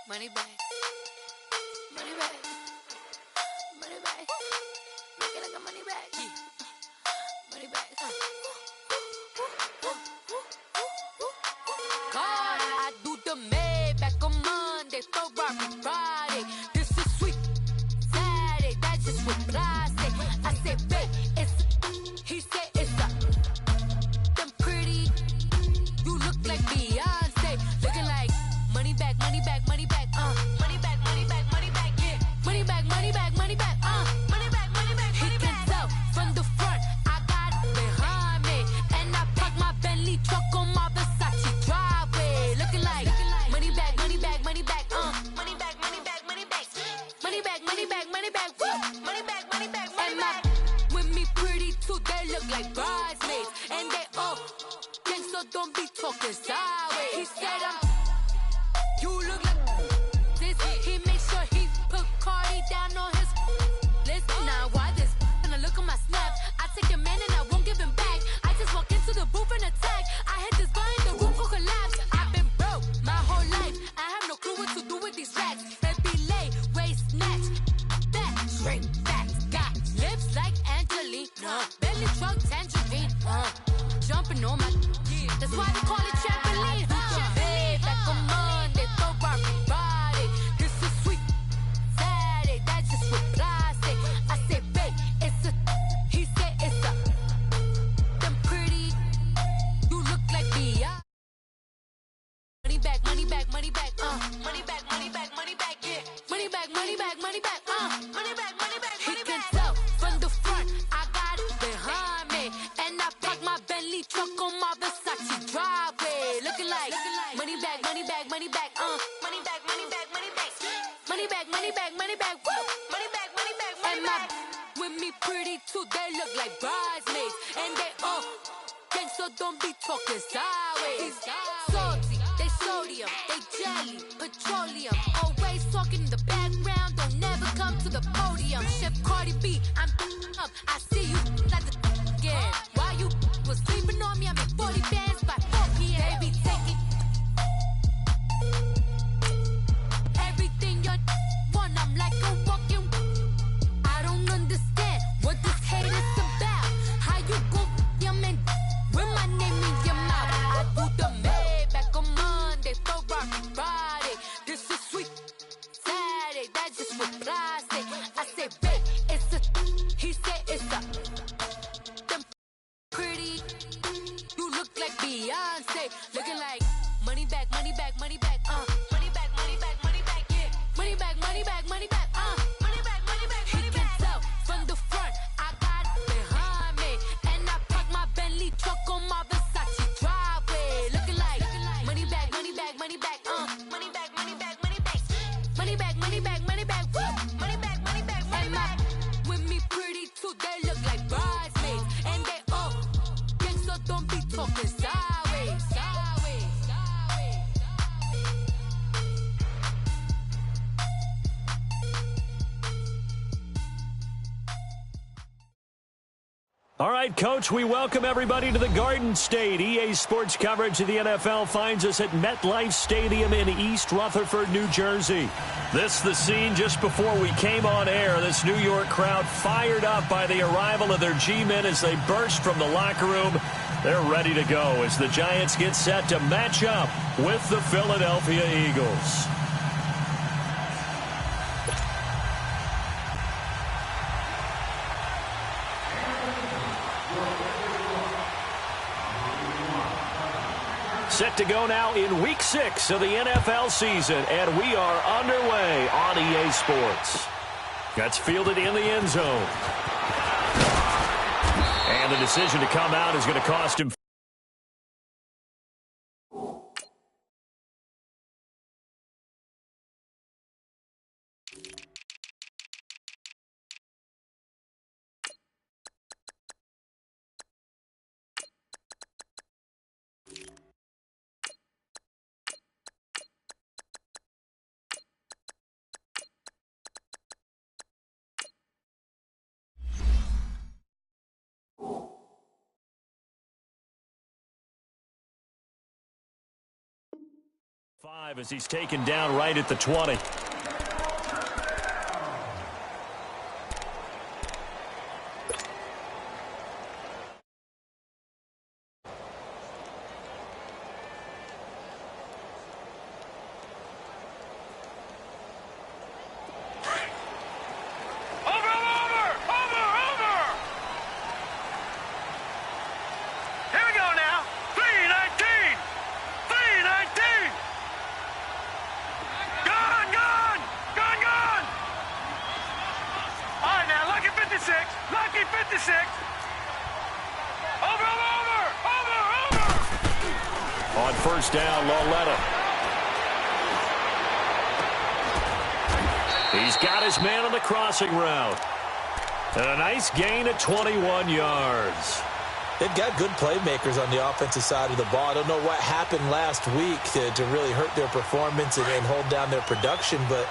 Money back. Money back. Money back. Make it like a money back. Money back. God, I do the Maybach on Monday, Ferrari Friday. This is sweet Saturday. That's just what I say. I say, babe, it's. He said it's a. Them pretty. You look like Beyonce. Looking like money back, money back, money back. Money back, money back, money back. Yeah. Money back, money back, money back. Money back, money back, money back. He can tell from the front. I got it behind me, and I park my Bentley truck on my Versace driveway. Looking like money back, money back, money back. Money back, money back, money back. Money back, money back, money back. Money back, money back, money back. With me pretty too, they look like bridesmaids, and they all gang, so don't be talking sideways. He said you look like this. He make sure he put Cardi down on his list. Now why this? And I look on my snap. I take your man and I won't give him back. I just walk into the booth and attack. I hit this button, the roof will collapse. I've been broke my whole life. I have no clue what to do with these racks. They be late, waist snatch, back, shrink, back. Got lips like Angelina, belly truck tangerine. Jumping on my, that's why they call it trampoline. Babe, back on Monday, Ferrari Friday. This is sweet Saturday. That's just what I say. I say, babe, it's a. He said it's a. Them pretty. You look like Beyonce. Money back, money back, money back. Money back, money back, money back. Yeah. Money back, money back, money back. Money back, money back, money back. He can tell from the front. I got it behind me, and I park my Bentley truck on my Versace driveway. Looking like money back, money back, money back. Money back, money back, money back. Money back, money back, money back. Woo. Money back, money back, money back. With me pretty too, they look like bridesmaids, and they all gang, so don't be talking sideways. Salty, they sodium, they jelly, petroleum. Always talking in the background, don't never come to the podium. Chef Cardi B, I'm up. I see you like the again. While you was sleeping on me, I make 40 bands by 4 p.m. They be taking everything you want. I'm like a walking. I don't understand what this hate is about. How you go your man with my name in your mouth? I do the Maybach on Monday, Ferrari Friday. This is sweet Saturday. That's just what I say. I say, babe, it's a. He said it's a. Them pretty. You look like Beyonce. Looking like money back, money back, money back. Money back, money back, money back. Yeah. Money back, money back, money back. Money back, money back, money back. He can tell from the front. I got it behind me, and I park my Bentley truck on my Versace driveway. Looking like money back, money back, money back. Money back, money back, money back. Money back, money back, money back. Woo. Money back, money back, money back. With me pretty too, they look like bridesmaids, and they all gang, so don't be talking sideways. Sideways. All right, Coach, we welcome everybody to the Garden State. EA Sports coverage of the NFL finds us at MetLife Stadium in East Rutherford, New Jersey. This the scene just before we came on air. This New York crowd fired up by the arrival of their G-men as they burst from the locker room. They're ready to go as the Giants get set to match up with the Philadelphia Eagles. Set to go now in Week 6 of the NFL season, and we are underway on EA Sports. That's fielded in the end zone. And the decision to come out is going to cost him 5 as he's taken down right at the 20. Lucky 56. Over. On first down, Lauletta. He's got his man on the crossing route. And a nice gain of 21 yards. They've got good playmakers on the offensive side of the ball. I don't know what happened last week to really hurt their performance and hold down their production, but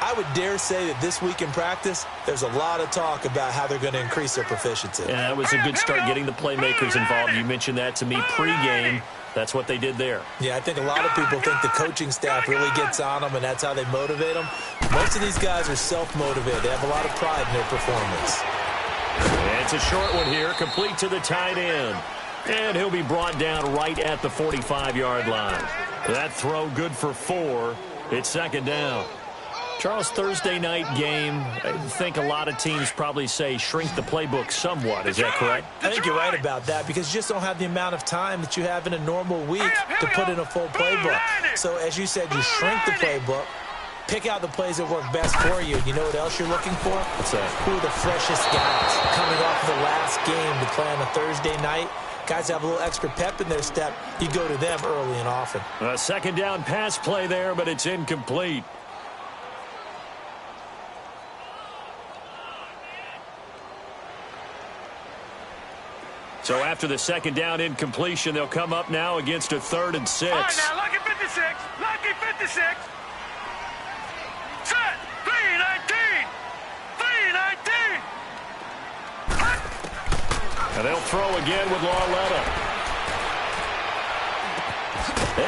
I would dare say that this week in practice, there's a lot of talk about how they're going to increase their proficiency. Yeah, that was a good start getting the playmakers involved. You mentioned that to me pregame. That's what they did there. Yeah, I think a lot of people think the coaching staff really gets on them, and that's how they motivate them. Most of these guys are self-motivated. They have a lot of pride in their performance. And it's a short one here, complete to the tight end. And he'll be brought down right at the 45-yard line. That throw good for 4. It's second down. Charles, Thursday night game, I think a lot of teams probably say shrink the playbook somewhat. Is that correct? I think you're right about that because you just don't have the amount of time that you have in a normal week to put in a full playbook. So, as you said, you shrink the playbook, pick out the plays that work best for you. You know what else you're looking for? What's that? Who are the freshest guys coming off of the last game to play on a Thursday night? Guys have a little extra pep in their step. You go to them early and often. A second down pass play there, but it's incomplete. So after the second down incompletion, they'll come up now against a 3rd and 6. All right, now, lucky 56. Lucky 56. Set. 319. 319. And they'll throw again with Lauletta.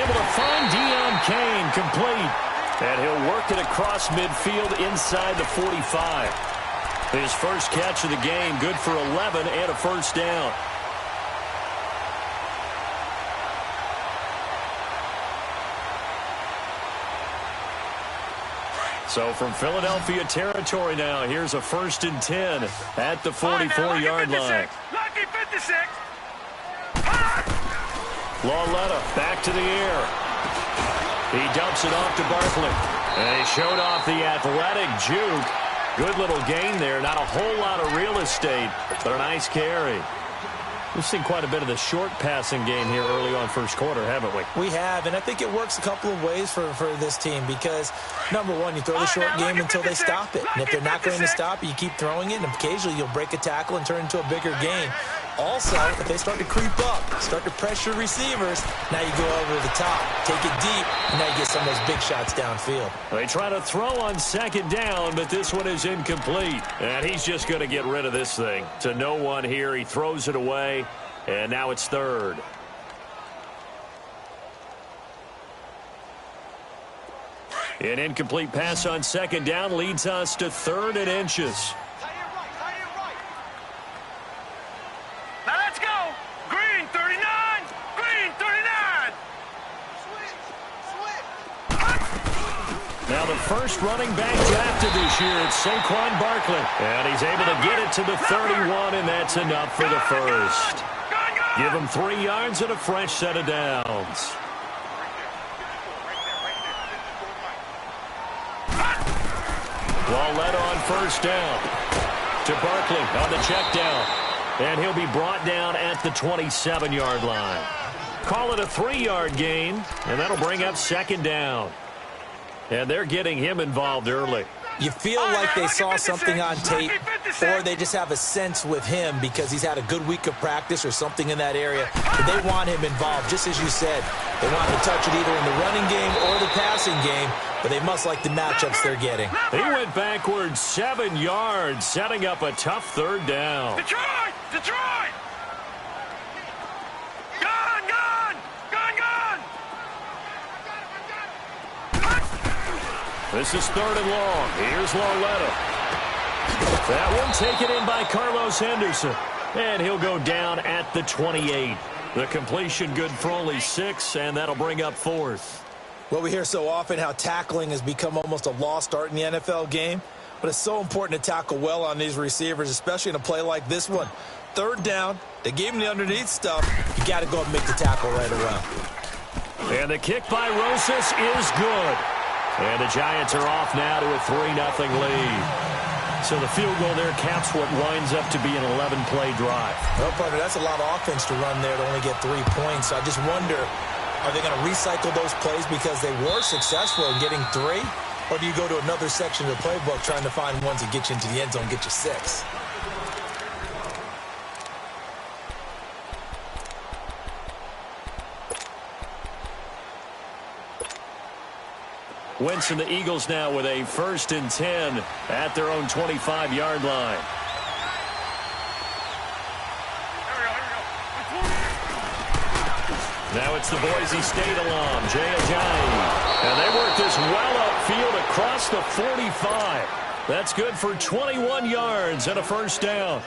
Able to find Deion Kane, complete. And he'll work it across midfield inside the 45. His first catch of the game, good for 11 and a first down. So from Philadelphia territory now, here's a 1st and 10 at the 44-yard line. Lucky 56. Lauletta back to the air. He dumps it off to Barkley. And he showed off the athletic juke. Good little gain there. Not a whole lot of real estate, but a nice carry. We've seen quite a bit of the short passing game here early on first quarter, haven't we? We have, and I think it works a couple of ways for this team because, number one, you throw the short game until they stop it. And if they're not going to stop it, you keep throwing it, and occasionally you'll break a tackle and turn into a bigger gain. Also, if they start to creep up, start to pressure receivers, now you go over the top, take it deep, and now you get some of those big shots downfield. They try to throw on second down, but this one is incomplete. And he's just going to get rid of this thing. To no one here, he throws it away, and now it's 3rd. An incomplete pass on second down leads us to 3rd and inches. Now the first running back drafted this year, it's Saquon Barkley. And he's able to get it to the 31, and that's enough for the first. Give him 3 yards and a fresh set of downs. Lauletta on first down. To Barkley on the check down. And he'll be brought down at the 27-yard line. Call it a 3-yard gain, and that'll bring up second down. And they're getting him involved early. You feel like they saw something on tape, or they just have a sense with him because he's had a good week of practice or something in that area. But they want him involved, just as you said. They want him to touch it either in the running game or the passing game, but they must like the matchups they're getting. He went backwards 7 yards, setting up a tough 3rd down. Detroit! Detroit! Gone! This is 3rd and long. Here's Lauletta. That one taken in by Carlos Henderson. And he'll go down at the 28. The completion good for only 6, and that'll bring up 4th. Well, we hear so often how tackling has become almost a lost art in the NFL game. But it's so important to tackle well on these receivers, especially in a play like this one. 3rd down, they gave him the underneath stuff. You got to go and make the tackle right around. And the kick by Rosas is good. And the Giants are off now to a 3-0 lead. So the field goal there caps what winds up to be an 11-play drive. Well, partner, that's a lot of offense to run there to only get 3 points. So I just wonder, are they going to recycle those plays because they were successful in getting 3? Or do you go to another section of the playbook trying to find ones that get you into the end zone, get you 6? Wentz and the Eagles now with a 1st and 10 at their own 25-yard line. Now it's the Boise State alum, Jay Ajayi. And they work this well upfield across the 45. That's good for 21 yards and a 1st down.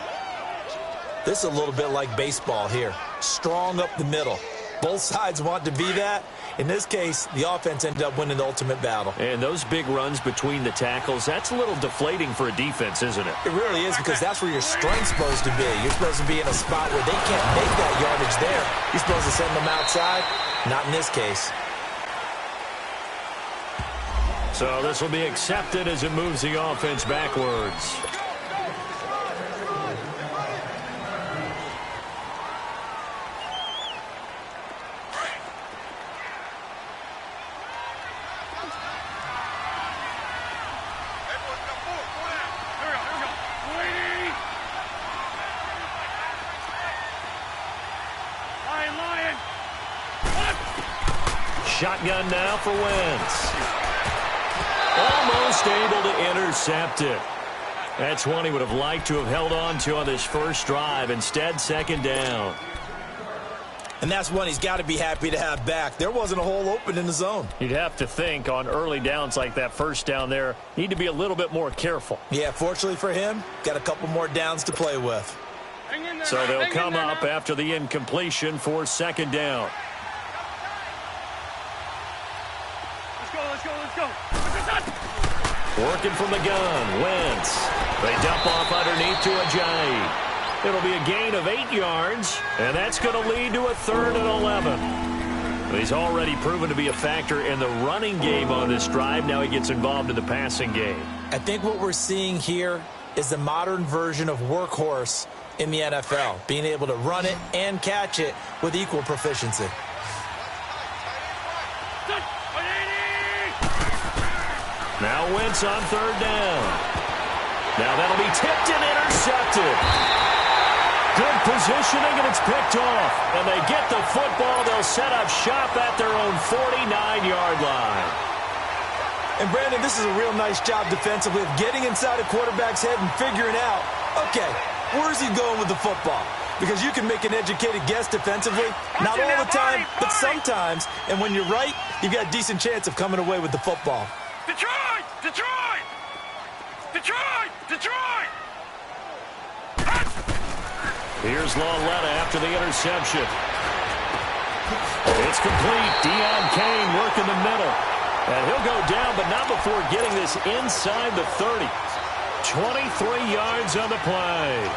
This is a little bit like baseball here. Strong up the middle. Both sides want to be that. In this case, the offense ended up winning the ultimate battle. And those big runs between the tackles, that's a little deflating for a defense, isn't it? It really is, because that's where your strength's supposed to be. You're supposed to be in a spot where they can't make that yardage there. You're supposed to send them outside. Not in this case. So this will be accepted as it moves the offense backwards. Shotgun now for Wentz. Almost able to intercept it. That's one he would have liked to have held on to on this first drive. Instead, 2nd down. And that's one he's got to be happy to have back. There wasn't a hole open in the zone. You'd have to think on early downs like that 1st down there, need to be a little bit more careful. Yeah, fortunately for him, got a couple more downs to play with. So they'll come up after the incompletion for 2nd down. Working from the gun, Wentz. They dump off underneath to Ajayi. It'll be a gain of 8 yards, and that's going to lead to a 3rd and 11. He's already proven to be a factor in the running game on this drive. Now he gets involved in the passing game. I think what we're seeing here is the modern version of workhorse in the NFL, being able to run it and catch it with equal proficiency. Now Wentz on 3rd down. Now that'll be tipped and intercepted. Good positioning, and it's picked off. And they get the football. They'll set up shop at their own 49-yard line. And, Brandon, this is a real nice job defensively of getting inside a quarterback's head and figuring out, okay, where's he going with the football? Because you can make an educated guess defensively. Not all the time, but sometimes. And when you're right, you've got a decent chance of coming away with the football. Detroit! Detroit! Detroit! Detroit! Here's Lauletta after the interception. It's complete. Deion Kane working the middle. And he'll go down, but not before getting this inside the 30. 23 yards on the play.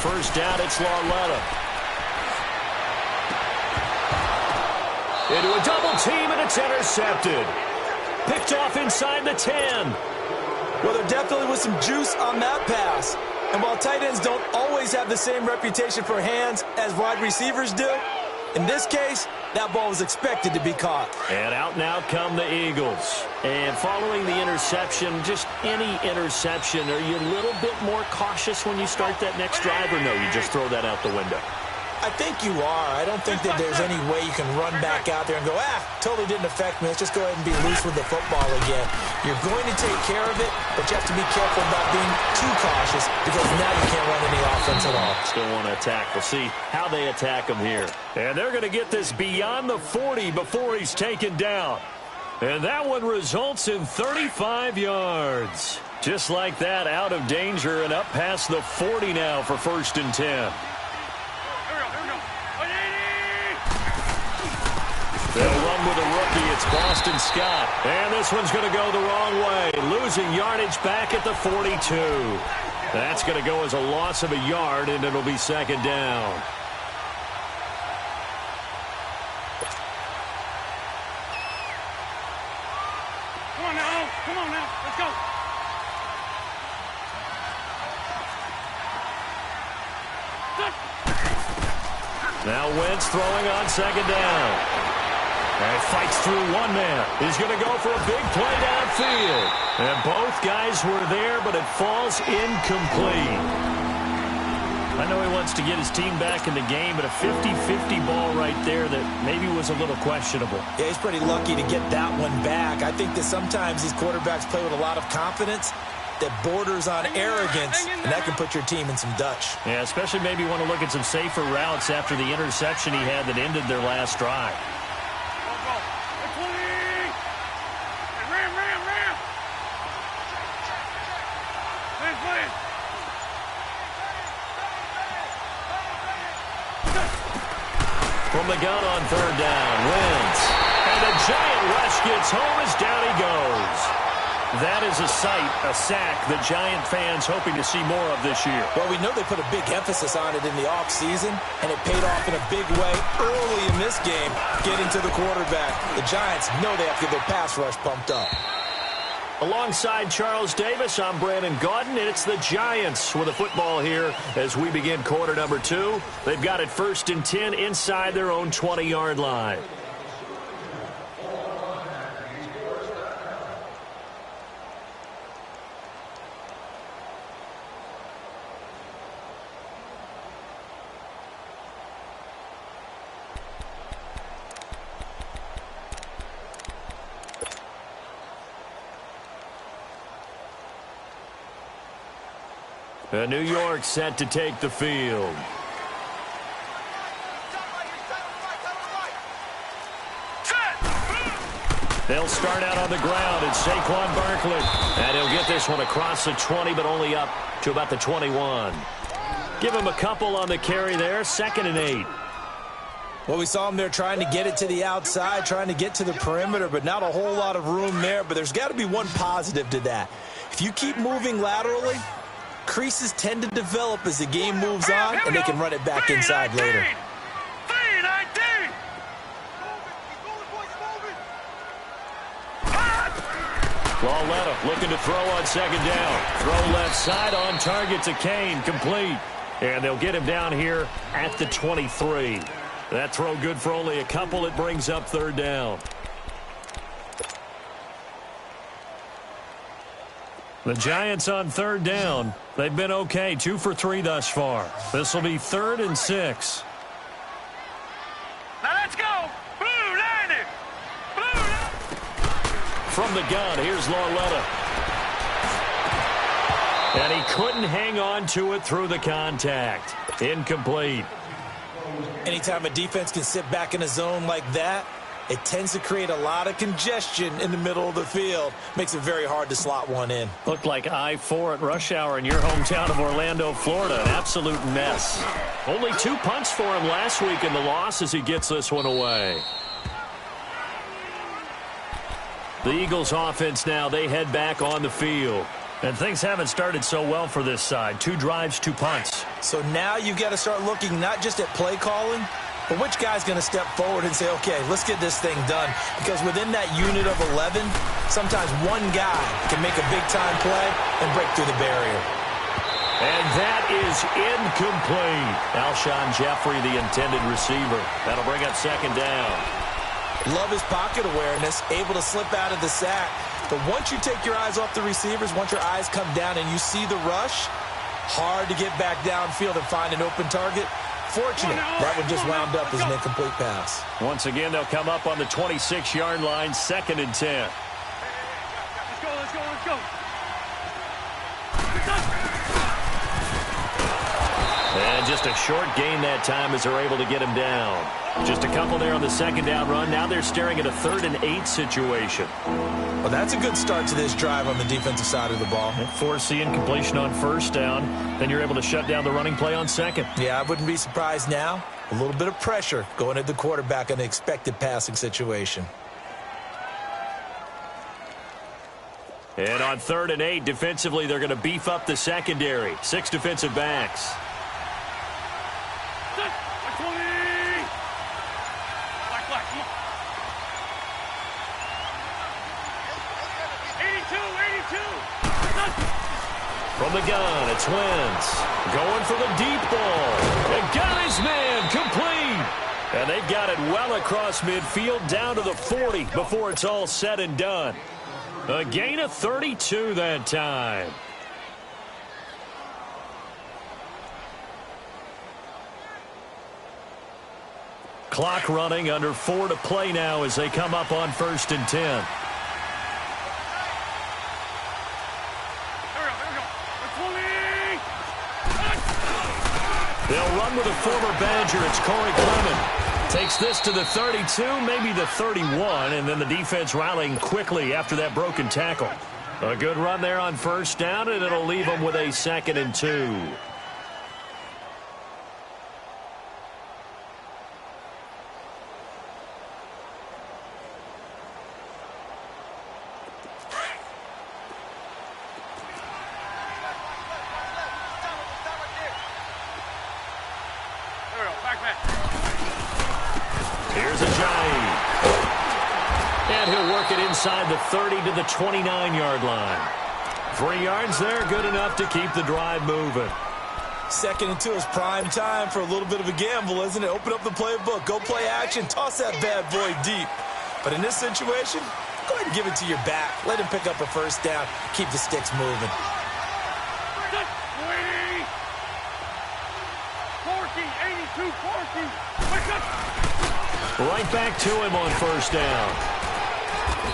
First down, it's Lauletta. Into a double team, and it's intercepted. Picked off inside the 10. Well, there definitely was some juice on that pass. And while tight ends don't always have the same reputation for hands as wide receivers do, in this case, that ball was expected to be caught. And out now come the Eagles. And following the interception, just any interception, are you a little bit more cautious when you start that next drive, or no, you just throw that out the window? I think you are. I don't think that there's any way you can run back out there and go, totally didn't affect me. Let's just go ahead and be loose with the football again. You're going to take care of it, but you have to be careful about being too cautious because now you can't run any offense at all. Still want to attack. We'll see how they attack him here. And they're going to get this beyond the 40 before he's taken down. And that one results in 35 yards. Just like that, out of danger and up past the 40 now for 1st and 10. They'll run with a rookie. It's Boston Scott. And this one's going to go the wrong way. Losing yardage back at the 42. That's going to go as a loss of a yard, and it'll be 2nd down. Come on now. Come on now. Let's go. Now Wentz throwing on 2nd down. And fights through one man. He's going to go for a big play downfield. And both guys were there, but it falls incomplete. I know he wants to get his team back in the game, but a 50-50 ball right there that maybe was a little questionable. Yeah, he's pretty lucky to get that one back. I think that sometimes these quarterbacks play with a lot of confidence that borders on arrogance, and that can put your team in some Dutch. Yeah, especially maybe want to look at some safer routes after the interception he had that ended their last drive. From the gun on 3rd down, Wentz. And the giant rush gets home as down he goes. That is a sight, a sack, the Giant fans hoping to see more of this year. Well, we know they put a big emphasis on it in the offseason, and it paid off in a big way early in this game, getting to the quarterback. The Giants know they have to get their pass rush pumped up. Alongside Charles Davis, I'm Brandon Gaudin, and it's the Giants with a football here as we begin quarter number 2. They've got it 1st and 10 inside their own 20-yard line. New York set to take the field. They'll start out on the ground. It's Saquon Barkley. And he'll get this one across the 20, but only up to about the 21. Give him a couple on the carry there. 2nd and 8. Well, we saw him there trying to get it to the outside, trying to get to the perimeter, but not a whole lot of room there. But there's got to be one positive to that. If you keep moving laterally, creases tend to develop as the game moves on, and they can run it back inside later. Lauletta looking to throw on 2nd down. Throw left side on target to Kane, complete. And they'll get him down here at the 23. That throw good for only a couple. It brings up 3rd down. The Giants on 3rd down. They've been okay, 2 for 3 thus far. This will be 3rd and 6. Now let's go. Blue line it. From the gun, here's Lauletta. And he couldn't hang on to it through the contact. Incomplete. Anytime a defense can sit back in a zone like that, it tends to create a lot of congestion in the middle of the field. Makes it very hard to slot one in. Looked like I-4 at rush hour in your hometown of Orlando, Florida. An absolute mess. Only 2 punts for him last week in the loss as he gets this one away. The Eagles offense now, they head back on the field. And things haven't started so well for this side. 2 drives, 2 punts. So now you've got to start looking not just at play calling, but which guy's going to step forward and say, okay, let's get this thing done. Because within that unit of 11, sometimes one guy can make a big-time play and break through the barrier. And that is incomplete. Alshon Jeffrey, the intended receiver. That'll bring up 2nd down. Love his pocket awareness, able to slip out of the sack. But once you take your eyes off the receivers, once your eyes come down and you see the rush, hard to get back downfield and find an open target. unfortunate. That one just wound up as an incomplete pass. Once again, they'll come up on the 26-yard line, 2nd and 10. Let's go. And just a short gain that time as they're able to get him down. Just a couple there on the 2nd down run. Now they're staring at a 3rd and 8 situation. Well, that's a good start to this drive on the defensive side of the ball. Foreseeing completion on 1st down. Then you're able to shut down the running play on 2nd. Yeah, I wouldn't be surprised now. A little bit of pressure going at the quarterback in the expected passing situation. And on 3rd and 8, defensively, they're going to beef up the secondary. 6 defensive backs. From the gun, it's Wentz. Going for the deep ball. And got his man complete. And they got it well across midfield down to the 40 before it's all said and done. A gain of 32 that time. Clock running, under 4 to play now as they come up on 1st and 10. They'll run with a former Badger. It's Corey Clement. Takes this to the 32, maybe the 31, and then the defense rallying quickly after that broken tackle. A good run there on 1st down, and it'll leave them with a 2nd and 2. Here's a giant. And he'll work it inside the 30 to the 29-yard line. 3 yards there, good enough to keep the drive moving. 2nd and 2 is prime time for a little bit of a gamble, isn't it? Open up the playbook, go play action, toss that bad boy deep. But in this situation, go ahead and give it to your back. Let him pick up a 1st down, keep the sticks moving. Right back to him on 1st down.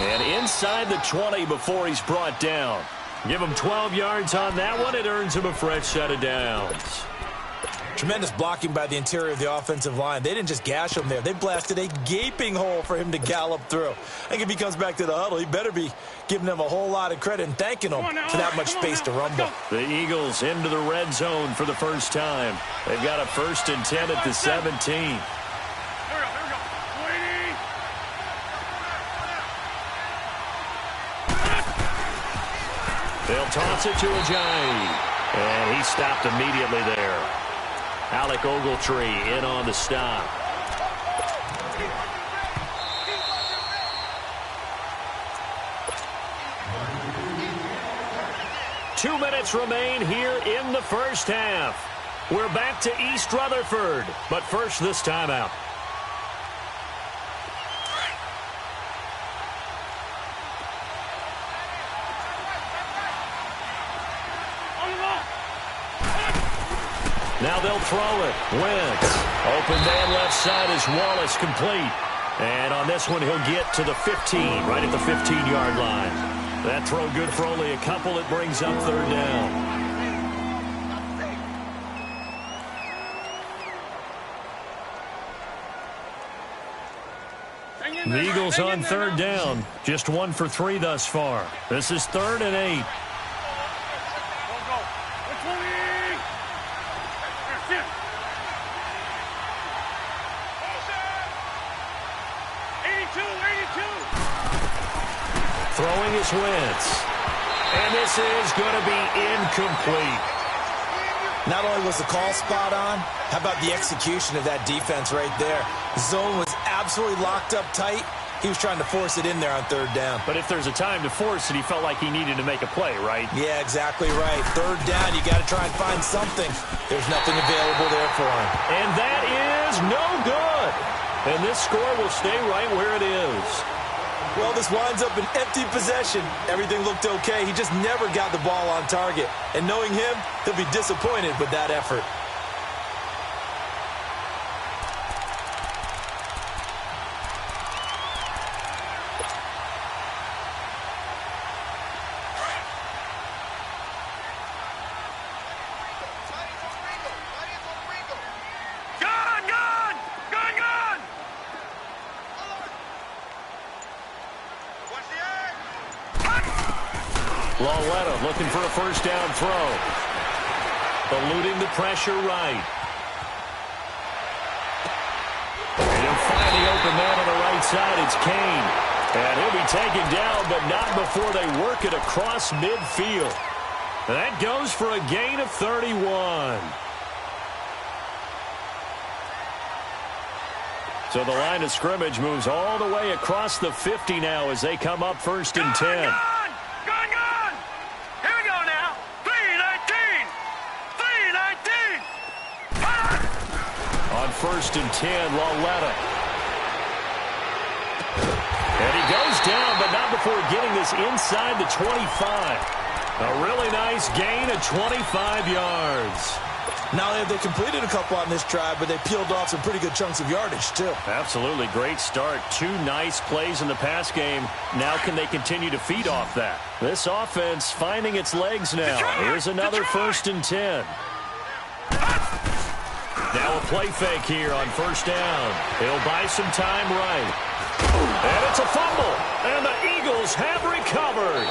And inside the 20 before he's brought down. Give him 12 yards on that one. It earns him a fresh set of downs. Tremendous blocking by the interior of the offensive line. They didn't just gash him there. They blasted a gaping hole for him to gallop through. I think if he comes back to the huddle, he better be giving them a whole lot of credit and thanking them for that much space to rumble. The Eagles into the red zone for the first time. They've got a 1st and 10 at the 17. They'll toss it to Ajayi. And he stopped immediately there. Alec Ogletree in on the stop. Two minutes remain here in the first half. We're back to East Rutherford, but first this timeout. Now they'll throw it. Wentz. Open man left side is Wallace, complete. And on this one, he'll get to the 15, right at the 15-yard line. That throw good for only a couple. It brings up 3rd down. The Eagles on 3rd down. Just 1 for 3 thus far. This is 3rd and 8. Throwing is Wentz. And this is going to be incomplete. Not only was the call spot on, how about the execution of that defense right there? The zone was absolutely locked up tight. He was trying to force it in there on 3rd down. But if there's a time to force it, he felt like he needed to make a play, right? Yeah, exactly right. 3rd down, you got to try and find something. There's nothing available there for him. And that is no good. And this score will stay right where it is. Well, this winds up an empty possession. Everything looked okay. He just never got the ball on target. And knowing him, he'll be disappointed with that effort. Lauletta looking for a first down throw. Eluding the pressure right. And he'll find the open man on the right side. It's Kane. And he'll be taken down, but not before they work it across midfield. And that goes for a gain of 31. So the line of scrimmage moves all the way across the 50 now as they come up first and 10. Gone! Here we go now. 3-19! 3-19! On first and 10, Lauletta. And he goes down, but not before getting this inside the 25. A really nice gain of 25 yards. Not only have they completed a couple on this drive, but they peeled off some pretty good chunks of yardage, too. Absolutely. Great start. 2 nice plays in the pass game. Now can they continue to feed off that? This offense finding its legs now. Here's another first and 10. Now a play fake here on first down. He'll buy some time right. And it's a fumble. And the Eagles have recovered.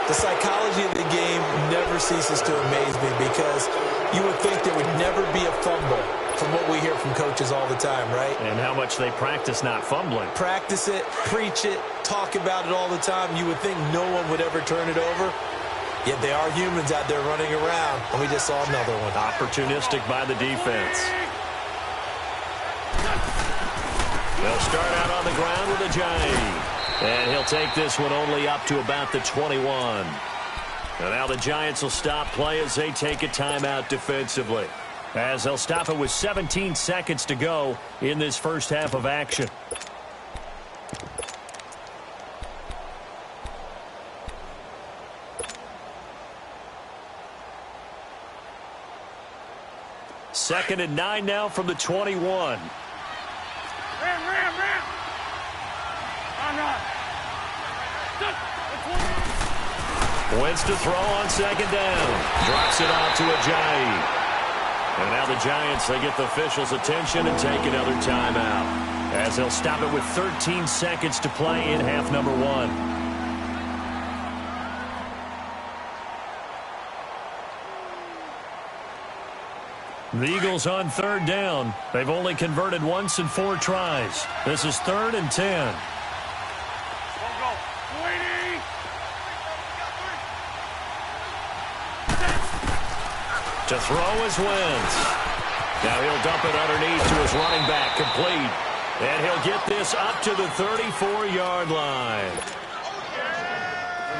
The psychology of the game never ceases to amaze me because you would think there would never be a fumble from what we hear from coaches all the time, right? And how much they practice not fumbling. Practice it, preach it, talk about it all the time. You would think no one would ever turn it over. Yet they are humans out there running around, and we just saw another one. Opportunistic by the defense. They'll start out on the ground with a Giant. And he'll take this one only up to about the 21. And now the Giants will stop play as they take a timeout defensively. As they'll stop it with 17 seconds to go in this first half of action. Second and 9 now from the 21. Ram! Wentz to throw on second down. Drops it off to Ajayi. And now the Giants, they get the officials' attention and take another timeout. As they'll stop it with 13 seconds to play in half number 1. The Eagles on third down. They've only converted once in 4 tries. This is 3rd and 10. To throw is Wentz. Now he'll dump it underneath to his running back, complete. And he'll get this up to the 34-yard line.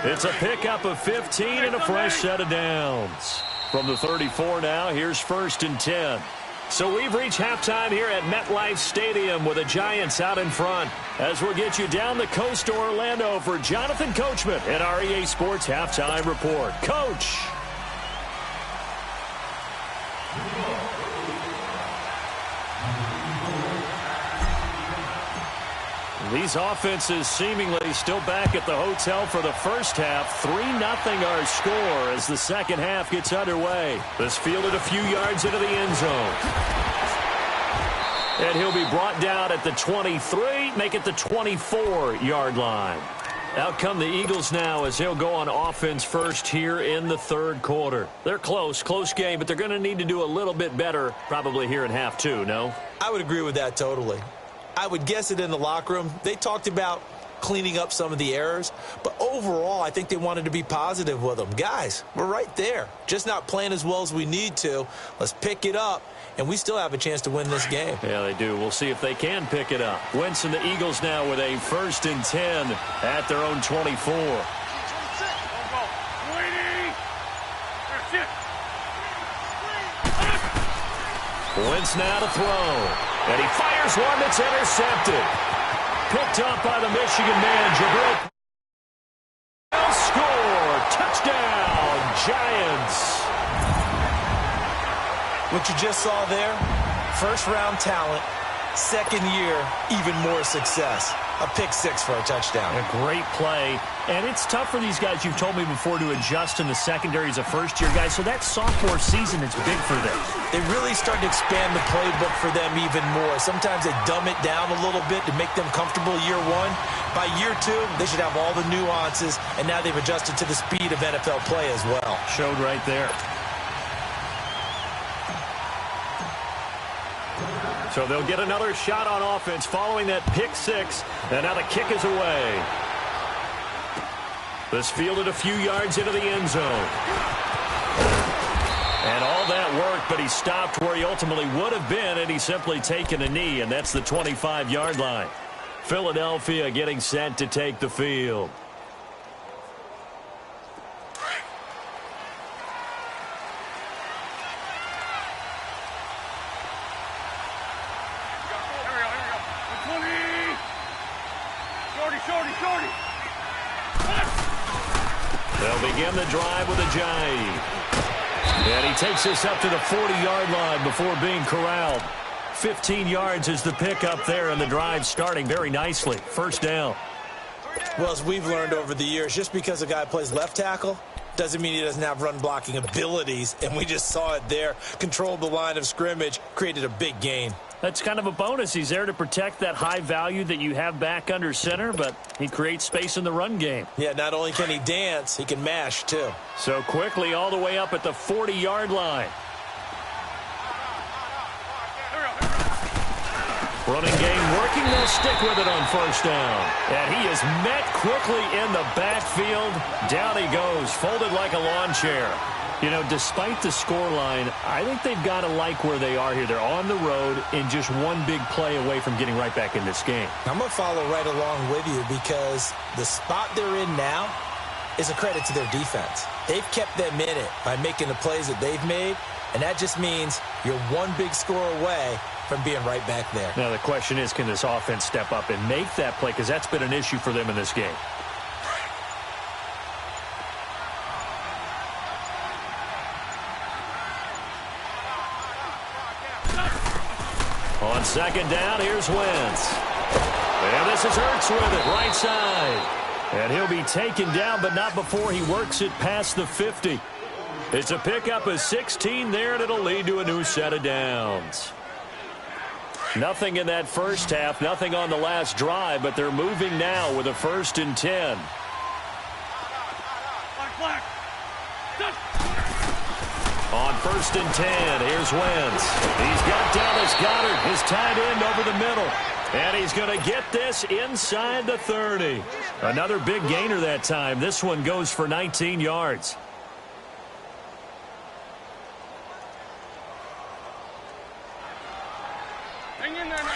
It's a pickup of 15 and a fresh set of downs. From the 34 now, here's 1st and 10. So we've reached halftime here at MetLife Stadium with the Giants out in front. As we'll get you down the coast to Orlando for Jonathan Coachman at our EA Sports Halftime Report. Coach! These offenses seemingly still back at the hotel for the first half. 3-0 our score as the second half gets underway. This fielded a few yards into the end zone. And he'll be brought down at the 23, make it the 24-yard line. Out come the Eagles now as they'll go on offense first here in the third quarter. They're close game, but they're going to need to do a little bit better probably here in half 2, no? I would agree with that totally. I would guess it in the locker room. They talked about cleaning up some of the errors, but overall, I think they wanted to be positive with them. Guys, we're right there. Just not playing as well as we need to. Let's pick it up, and we still have a chance to win this game. Yeah, they do. We'll see if they can pick it up. Wentz and the Eagles now with a 1st and 10 at their own 24. Wentz now to throw. And he fires one that's intercepted. Picked up by the Michigan man, Jabril. Score! Touchdown, Giants! What you just saw there, first-round talent, second year, even more success. A pick 6 for a touchdown. A great play And it's tough for these guys, you've told me before, to adjust in the secondary as a first-year guy. So that sophomore season is big for them. They really start to expand the playbook for them even more. Sometimes they dumb it down a little bit to make them comfortable year one. By year two, they should have all the nuances, and now they've adjusted to the speed of NFL play as well. Showed right there. So they'll get another shot on offense following that pick six, and now the kick is away. This fielded a few yards into the end zone. And all that worked, but he stopped where he ultimately would have been, and he's simply taken a knee, and that's the 25-yard line. Philadelphia getting set to take the field. They'll begin the drive with a Ajayi. And he takes us up to the 40-yard line before being corralled. 15 yards is the pickup there, and the drive starting very nicely. First down. Well, as we've learned over the years, just because a guy plays left tackle doesn't mean he doesn't have run-blocking abilities, and we just saw it there. Controlled the line of scrimmage, created a big gain. That's kind of a bonus. He's there to protect that high value that you have back under center, but he creates space in the run game. Yeah, not only can he dance, he can mash, too. So quickly all the way up at the 40-yard line. Running game working. They'll stick with it on first down. And he is met quickly in the backfield. Down he goes, folded like a lawn chair. You know, despite the scoreline, I think they've got to like where they are here. They're on the road and just one big play away from getting right back in this game. I'm going to follow right along with you because the spot they're in now is a credit to their defense. They've kept them in it by making the plays that they've made, and that just means you're one big score away from being right back there. Now the question is, can this offense step up and make that play? Because that's been an issue for them in this game. On second down, here's Wentz. And this is Hurts with it, right side. And he'll be taken down, but not before he works it past the 50. It's a pickup of 16 there, and it'll lead to a new set of downs. Nothing in that first half, nothing on the last drive, but they're moving now with a 1st and 10. On 1st and 10, here's Wentz. He's got Dallas Goedert, his tight end, over the middle. And he's going to get this inside the 30. Another big gainer that time. This one goes for 19 yards.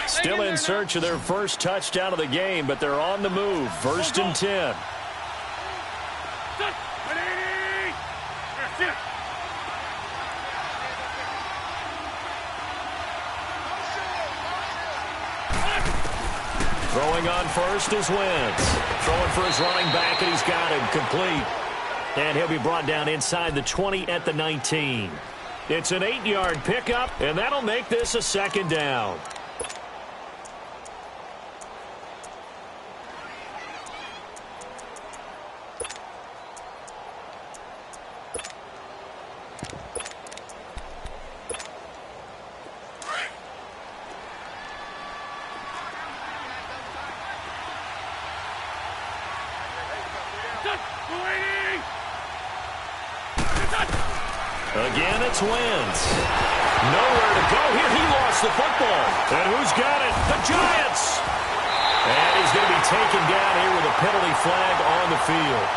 Still in search of their first touchdown of the game, but they're on the move. 1st and 10. Throwing on first is Wentz. Throwing for his running back, and he's got him complete. And he'll be brought down inside the 20 at the 19. It's an 8-yard pickup, and that'll make this a 2nd down. Again, it's Wentz. Nowhere to go here. He lost the football. And who's got it? The Giants. And he's going to be taken down here with a penalty flag on the field.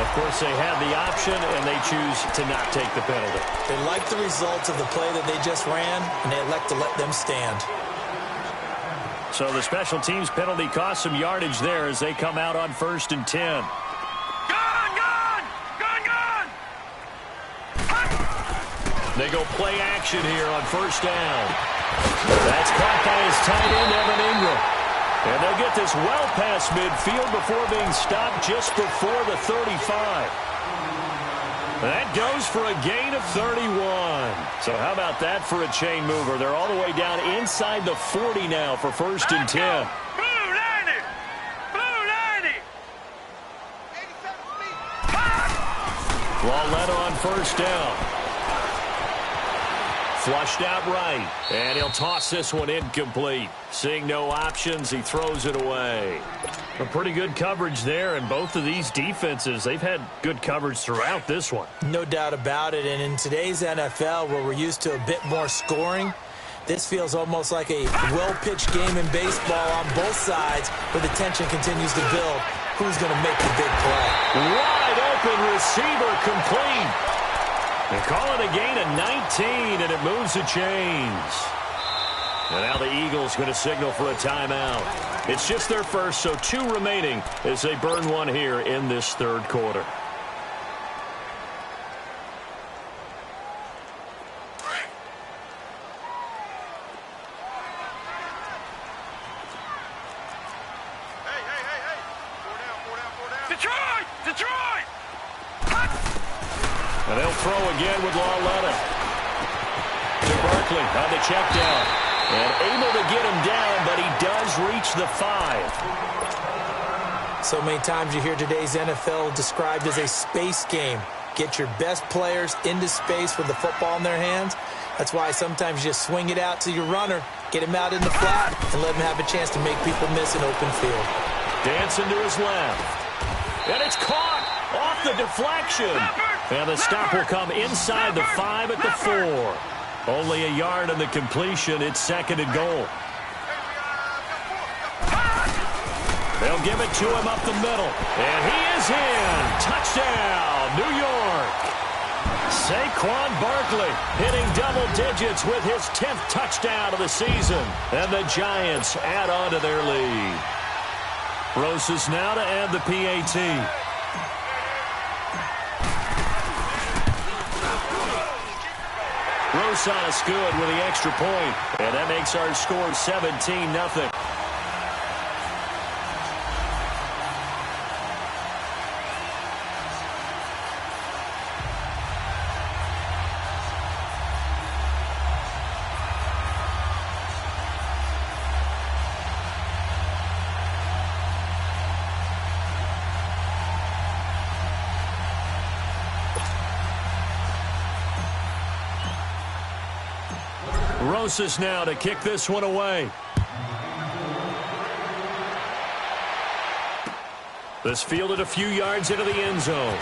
Of course, they had the option, and they choose to not take the penalty. They like the results of the play that they just ran, and they elect to let them stand. So the special teams penalty cost some yardage there as they come out on 1st and 10. They go play action here on 1st down. That's caught by his tight end, Evan Ingram. And they'll get this well past midfield before being stopped just before the 35. That goes for a gain of 31. So how about that for a chain mover? They're all the way down inside the 40 now for 1st and 10. Lauletta on first down. Flushed out right, and he'll toss this one incomplete. Seeing no options, he throws it away. A pretty good coverage there, and both of these defenses, they've had good coverage throughout this one. No doubt about it, and in today's NFL, where we're used to a bit more scoring, this feels almost like a well-pitched game in baseball on both sides, where the tension continues to build. Who's going to make the big play? Wide open receiver complete. They call it a gain of 19, and it moves the chains. And now the Eagles going to signal for a timeout. It's just their first, so 2 remaining as they burn one here in this third quarter. Detroit! Detroit! And they'll throw again with Lauletta. To Barkley on the check down. And able to get him down, but he does reach the 5. So many times you hear today's NFL described as a space game. Get your best players into space with the football in their hands. That's why sometimes you just swing it out to your runner, get him out in the flat, and let him have a chance to make people miss an open field. Dancing to his left. And it's caught off the deflection. And the stop will come inside the 5 at the 4. Only a yard on the completion. It's second and goal. They'll give it to him up the middle. And he is in. Touchdown, New York. Saquon Barkley hitting double digits with his 10th touchdown of the season. And the Giants add on to their lead. Roses now to add the PAT. Rosas good with the extra point. And that makes our score 17-0. Rosas now to kick this one away. This fielded a few yards into the end zone.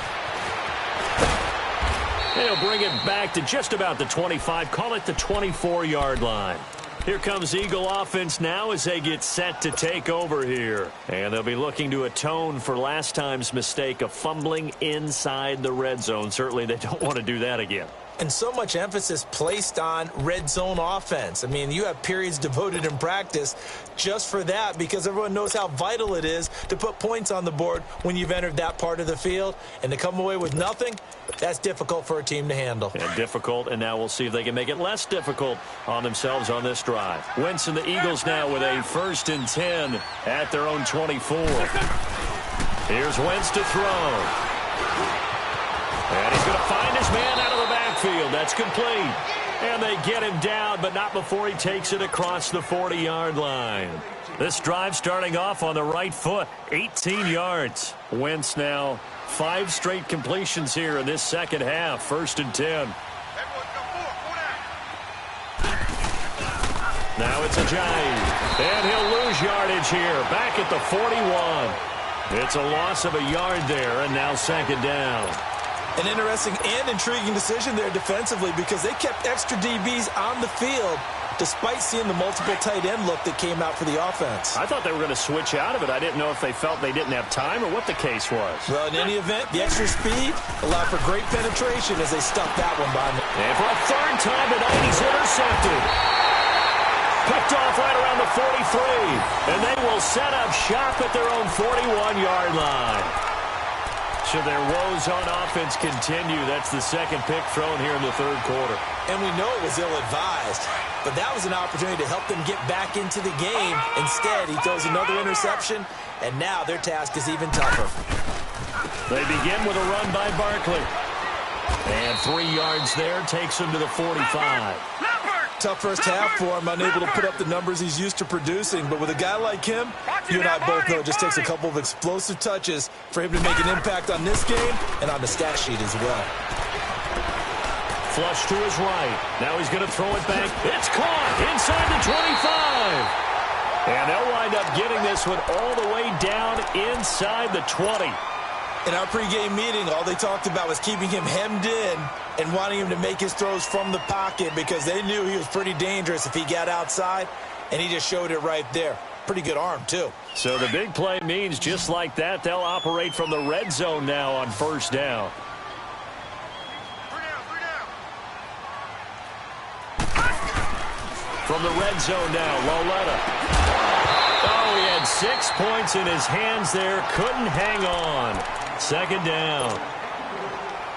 And he'll bring it back to just about the 25. Call it the 24-yard line. Here comes Eagle offense now as they get set to take over here. And they'll be looking to atone for last time's mistake of fumbling inside the red zone. Certainly they don't want to do that again. And so much emphasis placed on red zone offense. I mean, you have periods devoted in practice just for that because everyone knows how vital it is to put points on the board when you've entered that part of the field. And to come away with nothing, that's difficult for a team to handle. And difficult, and now we'll see if they can make it less difficult on themselves on this drive. Wentz and the Eagles now with a 1st and 10 at their own 24. Here's Wentz to throw. And he's going to find his man out of the backfield. That's complete. And they get him down, but not before he takes it across the 40-yard line. This drive starting off on the right foot, 18 yards. Wentz now 5 straight completions here in this second half, 1st and 10. Now it's a Giant. And he'll lose yardage here, back at the 41. It's a loss of a yard there, and now 2nd down. An interesting and intriguing decision there defensively because they kept extra DBs on the field despite seeing the multiple tight end look that came out for the offense. I thought they were going to switch out of it. I didn't know if they felt they didn't have time or what the case was. Well, in any event, the extra speed allowed for great penetration as they stuffed that one by them. And for a 3rd time tonight, he's intercepted. Picked off right around the 43. And they will set up shop at their own 41-yard line. Should their woes on offense continue, that's the 2nd pick thrown here in the 3rd quarter. And we know it was ill-advised, but that was an opportunity to help them get back into the game. Instead, he throws another interception, and now their task is even tougher. They begin with a run by Barkley. And 3 yards there takes them to the 45. Tough first half for him, unable to put up the numbers he's used to producing. But with a guy like him, you and I both know it just takes a couple of explosive touches for him to make an impact on this game and on the stat sheet as well. Flush to his right. Now he's going to throw it back. It's caught inside the 25. And they'll wind up getting this one all the way down inside the 20. In our pregame meeting, all they talked about was keeping him hemmed in and wanting him to make his throws from the pocket because they knew he was pretty dangerous if he got outside, and he just showed it right there. Pretty good arm, too. So the big play means just like that, they'll operate from the red zone now on first down. From the red zone now, Loletta. Oh, he had 6 points in his hands there. Couldn't hang on. Second down.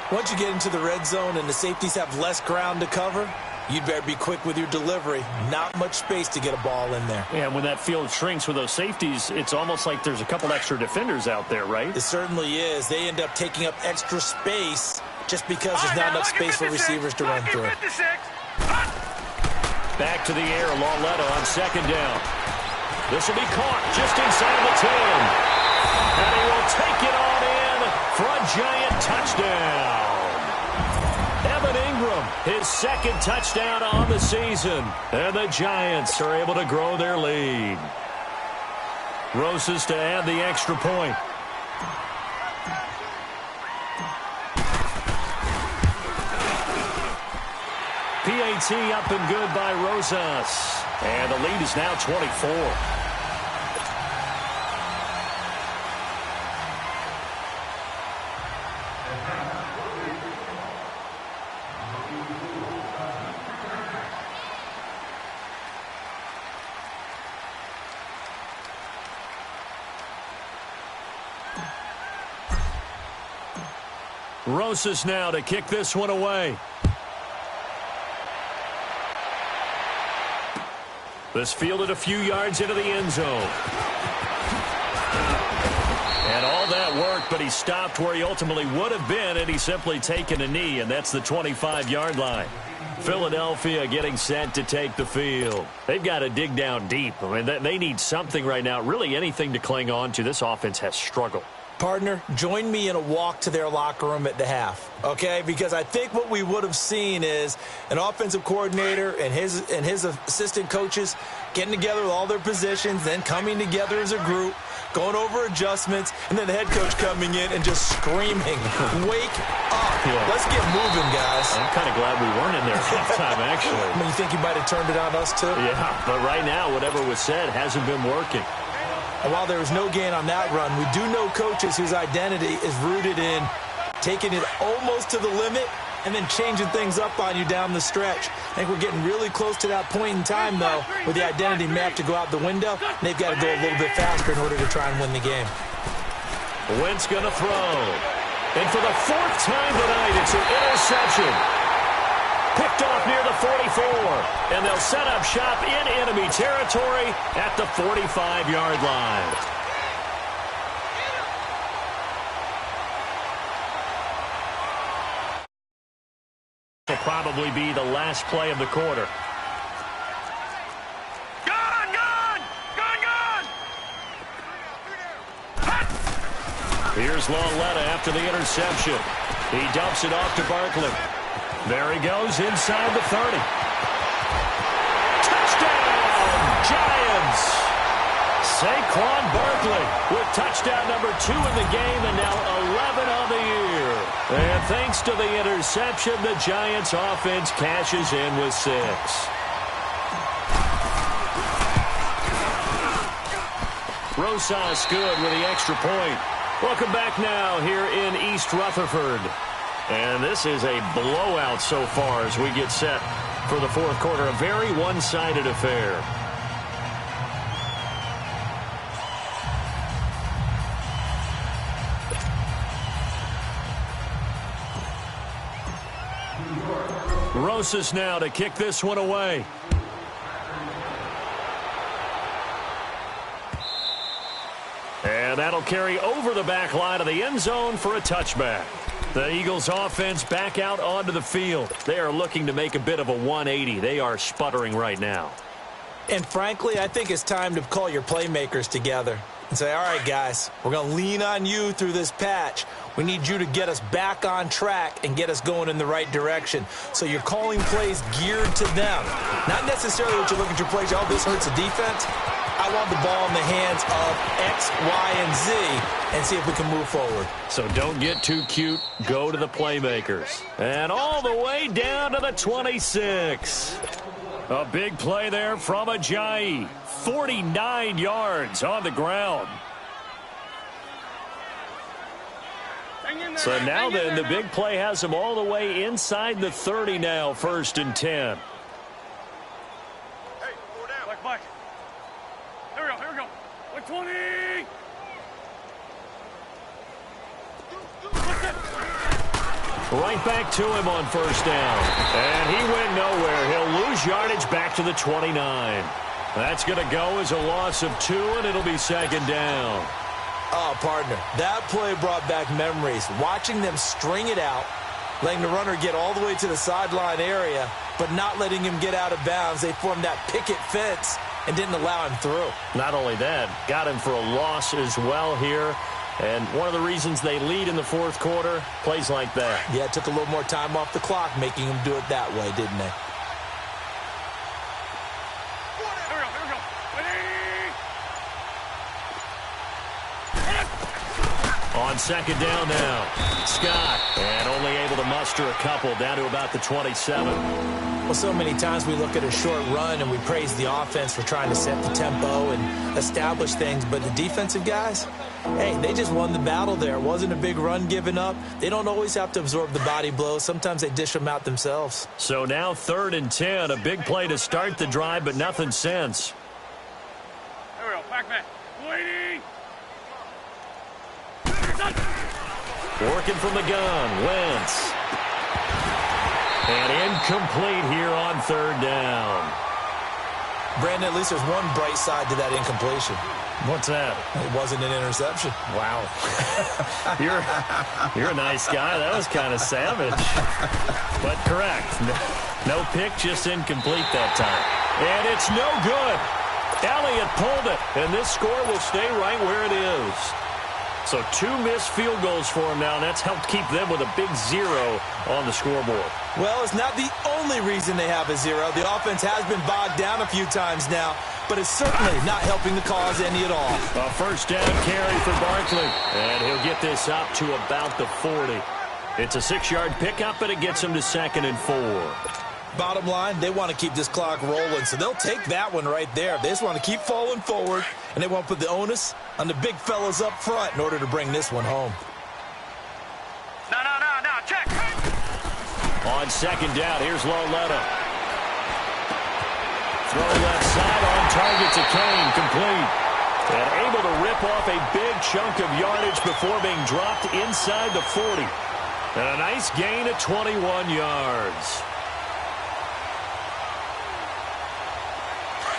Once you get into the red zone and the safeties have less ground to cover, you'd better be quick with your delivery. Not much space to get a ball in there. Yeah, when that field shrinks with those safeties, it's almost like there's a couple extra defenders out there, right? It certainly is. They end up taking up extra space just because there's not enough space for receivers to run through. Back to the air, Loletta on second down. This will be caught just inside the 10. And he will take it on in for a giant touchdown. Evan Ingram, his second touchdown on the season. And the Giants are able to grow their lead. Rosas to add the extra point. PAT up and good by Rosas. And the lead is now 24. Rosas now to kick this one away. This fielded a few yards into the end zone. And all that work, but he stopped where he ultimately would have been, and he's simply taken a knee, and that's the 25-yard line. Philadelphia getting set to take the field. They've got to dig down deep. I mean, they need something right now, really anything to cling on to. This offense has struggled. Partner, join me in a walk to their locker room at the half, okay? Because I think what we would have seen is an offensive coordinator and his assistant coaches getting together with all their positions, then coming together as a group, going over adjustments, and then the head coach coming in and just screaming, wake up. Yeah. Let's get moving, guys. I'm kind of glad we weren't in there at halftime, actually. I mean, you think you might have turned it on us, too? Yeah, but right now, whatever was said hasn't been working. And while there was no gain on that run, we do know coaches whose identity is rooted in taking it almost to the limit and then changing things up on you down the stretch. I think we're getting really close to that point in time, though, where the identity may have to go out the window. They've got to go a little bit faster in order to try and win the game. Wentz going to throw. And for the fourth time tonight, it's an interception. Picked off near the 44. And they'll set up shop in enemy territory at the 45-yard line. Will probably be the last play of the quarter. Here's Loletta after the interception. He dumps it off to Barkley. There he goes inside the 30. Touchdown, Giants! Saquon Barkley with touchdown number 2 in the game and now 11 on the year. And thanks to the interception, the Giants offense cashes in with 6. Rosas good with the extra point. Welcome back now here in East Rutherford. And this is a blowout so far as we get set for the fourth quarter. A very one-sided affair. Rosas now to kick this one away. And that'll carry over the back line of the end zone for a touchback. The Eagles offense back out onto the field. They are looking to make a bit of a 180. They are sputtering right now. And frankly, I think it's time to call your playmakers together and say, all right, guys, we're going to lean on you through this patch. We need you to get us back on track and get us going in the right direction. So you're calling plays geared to them. Not necessarily what you look at your plays, oh, this hurts the defense. I want the ball in the hands of X, Y, and Z and see if we can move forward. So don't get too cute. Go to the playmakers. And all the way down to the 26. A big play there from Ajayi. 49 yards on the ground. So now then, the big play has him all the way inside the 30 now, 1st and 10. Hey, four down. Mike. Here we go. 120. Right back to him on 1st down. And he went nowhere. He'll lose yardage back to the 29. That's going to go as a loss of 2, and it'll be 2nd down. Oh, partner, that play brought back memories. Watching them string it out, letting the runner get all the way to the sideline area, but not letting him get out of bounds. They formed that picket fence and didn't allow him through. Not only that, got him for a loss as well here. And one of the reasons they lead in the 4th quarter, plays like that. Yeah, it took a little more time off the clock, making him do it that way, didn't they? On 2nd down now, Scott, and only able to muster a couple down to about the 27. Well, so many times we look at a short run and we praise the offense for trying to set the tempo and establish things, but the defensive guys, hey, they just won the battle there. It wasn't a big run given up. They don't always have to absorb the body blows. Sometimes they dish them out themselves. So now 3rd and 10, a big play to start the drive, but nothing since. Here we go, back man. Waiting. Working from the gun, Wentz. And incomplete here on 3rd down. Brandon, at least there's one bright side to that incompletion. What's that? It wasn't an interception. Wow. You're a nice guy. That was kind of savage. But correct. No pick, just incomplete that time. And it's no good. Elliott pulled it, and this score will stay right where it is. So 2 missed field goals for him now, and that's helped keep them with a big 0 on the scoreboard. Well, it's not the only reason they have a 0. The offense has been bogged down a few times now, but it's certainly not helping the cause any at all. A 1st down carry for Barkley, and he'll get this up to about the 40. It's a 6-yard pickup, but it gets him to 2nd and 4. Bottom line, they want to keep this clock rolling, so they'll take that one right there. They just want to keep falling forward, and they want to put the onus on the big fellas up front in order to bring this one home. No, check. On 2nd down, here's Loletta. Throw left side on target to Kane, complete. And able to rip off a big chunk of yardage before being dropped inside the 40. And a nice gain of 21 yards.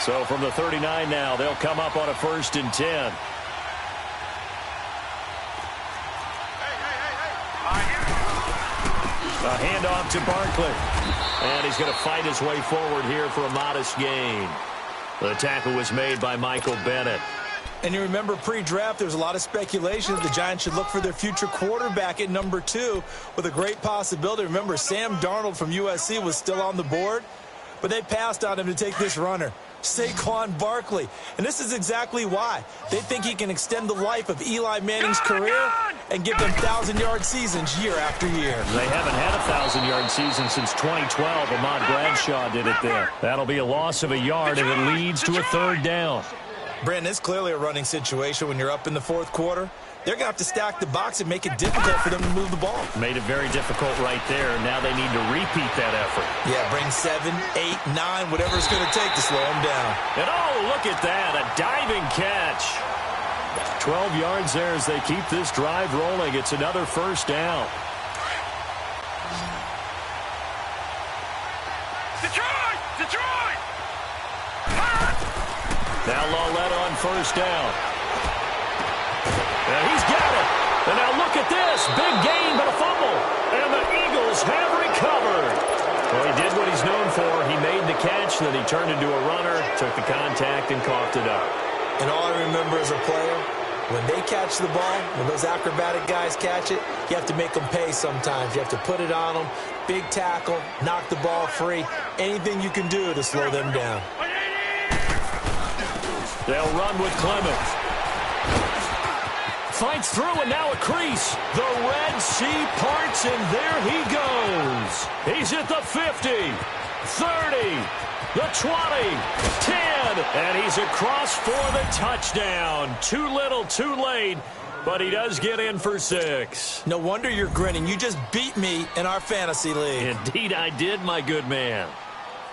So from the 39 now, they'll come up on a 1st and 10. A handoff to Barkley. And he's going to fight his way forward here for a modest gain. The tackle was made by Michael Bennett. And you remember pre-draft, there was a lot of speculation that the Giants should look for their future quarterback at number 2 with a great possibility. Remember, Sam Darnold from USC was still on the board, but they passed on him to take this runner, Saquon Barkley. And this is exactly why. They think he can extend the life of Eli Manning's career and give them 1,000-yard seasons year after year. They haven't had a 1,000-yard season since 2012. Ahmad Bradshaw did it then. That'll be a loss of a yard, and it leads to a 3rd down. Brandon, it's clearly a running situation when you're up in the 4th quarter. They're going to have to stack the box and make it difficult for them to move the ball. Made it very difficult right there. Now they need to repeat that effort. Yeah, bring 7, 8, 9, whatever it's going to take to slow them down. And oh, look at that, a diving catch. 12 yards there as they keep this drive rolling. It's another 1st down. Detroit! Now Loletta on 1st down. And he's got it. And now look at this. Big gain, but a fumble. And the Eagles have recovered. Well, he did what he's known for. He made the catch, then he turned into a runner, took the contact, and coughed it up. And all I remember as a player, when they catch the ball, when those acrobatic guys catch it, you have to make them pay sometimes. You have to put it on them, big tackle, knock the ball free, anything you can do to slow them down. They'll run with Clemens. Fights through, and now a crease. The Red Sea parts, and there he goes. He's at the 50, 30, the 20, 10, and he's across for the touchdown. Too little, too late, but he does get in for 6. No wonder you're grinning. You just beat me in our fantasy league. Indeed I did, my good man.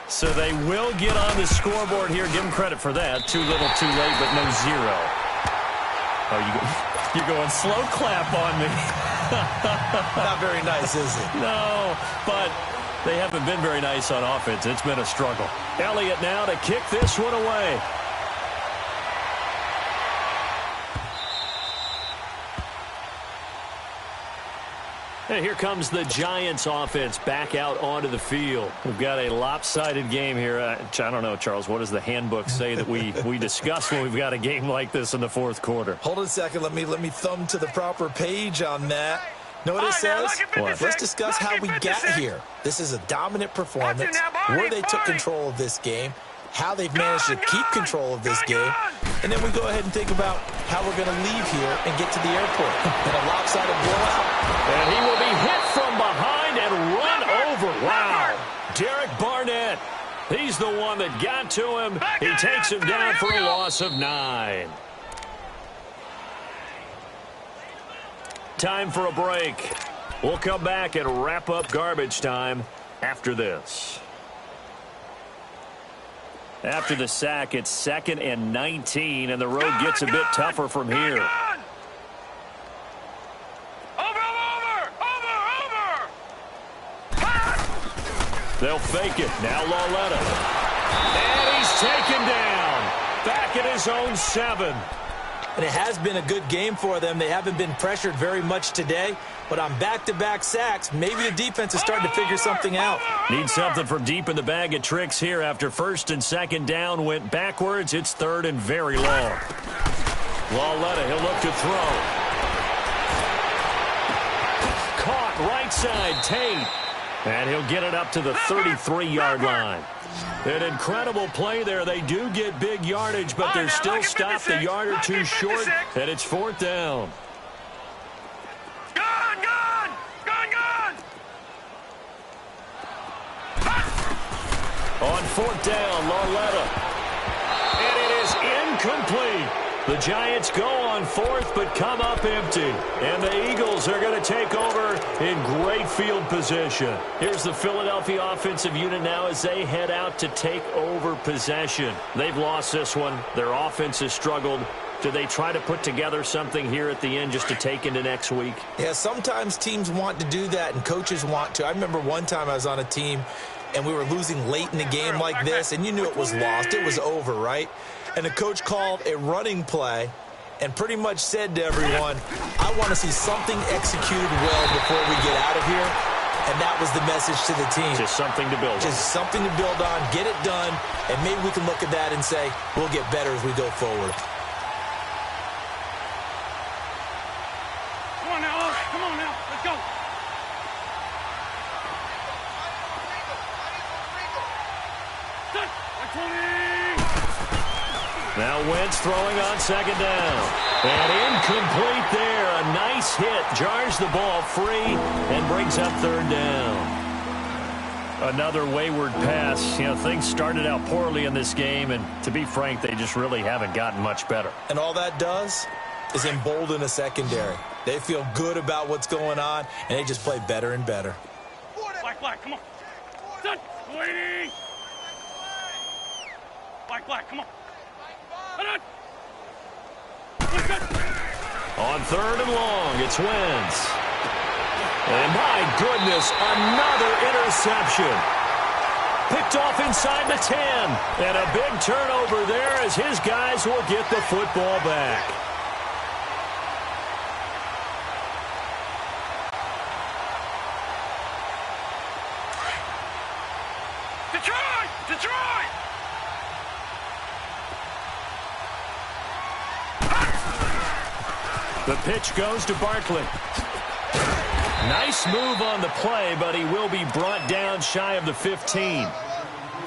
So they will get on the scoreboard here. Give them credit for that. Too little, too late, but no 0. Oh, you're going slow clap on me. Not very nice, is it? No, but they haven't been very nice on offense. It's been a struggle. Elliott now to kick this one away. And here comes the Giants offense back out onto the field. We've got a lopsided game here. I don't know, Charles, what does the handbook say that we discuss when we've got a game like this in the fourth quarter? Hold on a second. Let me thumb to the proper page on that. Know what it says? Let's discuss how we got here. This is a dominant performance, where they took control of this game, how they've managed to keep control of this game, and then we go ahead and think about how we're going to leave here and get to the airport. In a lopsided blowout. And he will be hit from behind and run over. Wow. Derek Barnett. He's the one that got to him. He takes him down for a loss of 9. Time for a break. We'll come back and wrap up garbage time after this. After the sack, it's 2nd and 19, and the road gets a bit tougher from here. They'll fake it. Now Lauletta. And he's taken down. Back at his own 7. And it has been a good game for them. They haven't been pressured very much today. But on back-to-back sacks, maybe the defense is starting to figure something out. Need something from deep in the bag of tricks here. After 1st and 2nd down went backwards, it's 3rd and very long. Lauletta, he'll look to throw. Caught right side, Tate. And he'll get it up to the 33-yard line. An incredible play there. They do get big yardage, but they're still stopped a yard or two short, and it's 4th down. On 4th down, Lauletta. And it is incomplete. The Giants go on 4th, but come up empty. And the Eagles are going to take over in great field position. Here's the Philadelphia offensive unit now as they head out to take over possession. They've lost this one. Their offense has struggled. Do they try to put together something here at the end just to take into next week? Yeah, sometimes teams want to do that, and coaches want to. I remember one time I was on a team, and we were losing late in the game like this, and you knew it was lost. It was over, right? And the coach called a running play and pretty much said to everyone, I want to see something executed well before we get out of here. And that was the message to the team. Just something to build on. Just something to build on, get it done, and maybe we can look at that and say, we'll get better as we go forward. Come on now, come on now, let's go. Now Wentz throwing on 2nd down. And incomplete there. A nice hit. Jars the ball free and brings up 3rd down. Another wayward pass. You know, things started out poorly in this game, and to be frank, they just really haven't gotten much better. And all that does is embolden a secondary. They feel good about what's going on, and they just play better and better. Black, come on. Done. Waiting. Black, come on. On 3rd and long, it's Wentz. And my goodness, another interception. Picked off inside the 10. And a big turnover there as his guys will get the football back. The pitch goes to Barkley. Nice move on the play, but he will be brought down shy of the 15.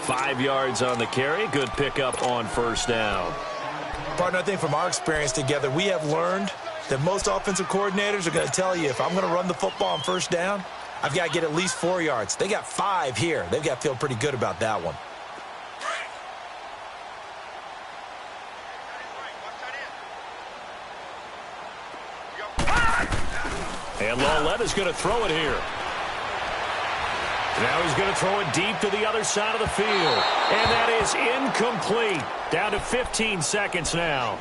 5 yards on the carry. Good pickup on first down. Partner, I think from our experience together, we have learned that most offensive coordinators are going to tell you, if I'm going to run the football on first down, I've got to get at least 4 yards. They got 5 here. They've got to feel pretty good about that one. And Lauletta's going to throw it here. Now he's going to throw it deep to the other side of the field. And that is incomplete. Down to 15 seconds now.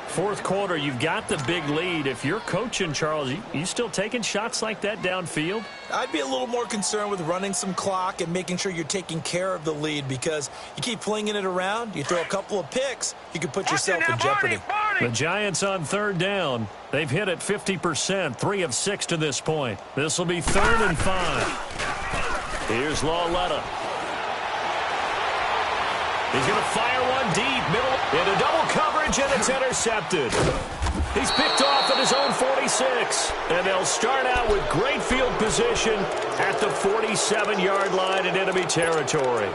Fourth quarter, you've got the big lead. If you're coaching, Charles, you still taking shots like that downfield? I'd be a little more concerned with running some clock and making sure you're taking care of the lead, because you keep flinging it around, you throw a couple of picks, you can put yourself in jeopardy. The Giants on third down. They've hit it 50%, 3 of 6 to this point. This will be 3rd and 5. Here's Lauletta. He's going to fire one deep, middle, into double coverage, and it's intercepted. He's picked off at his own 46, and they'll start out with great field position at the 47-yard line in enemy territory.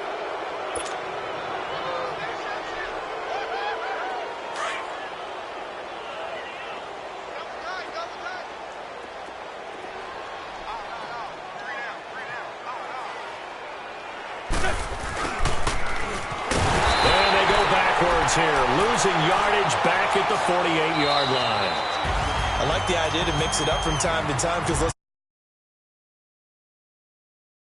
Here, losing yardage back at the 48-yard line. I like the idea to mix it up from time to time, because let's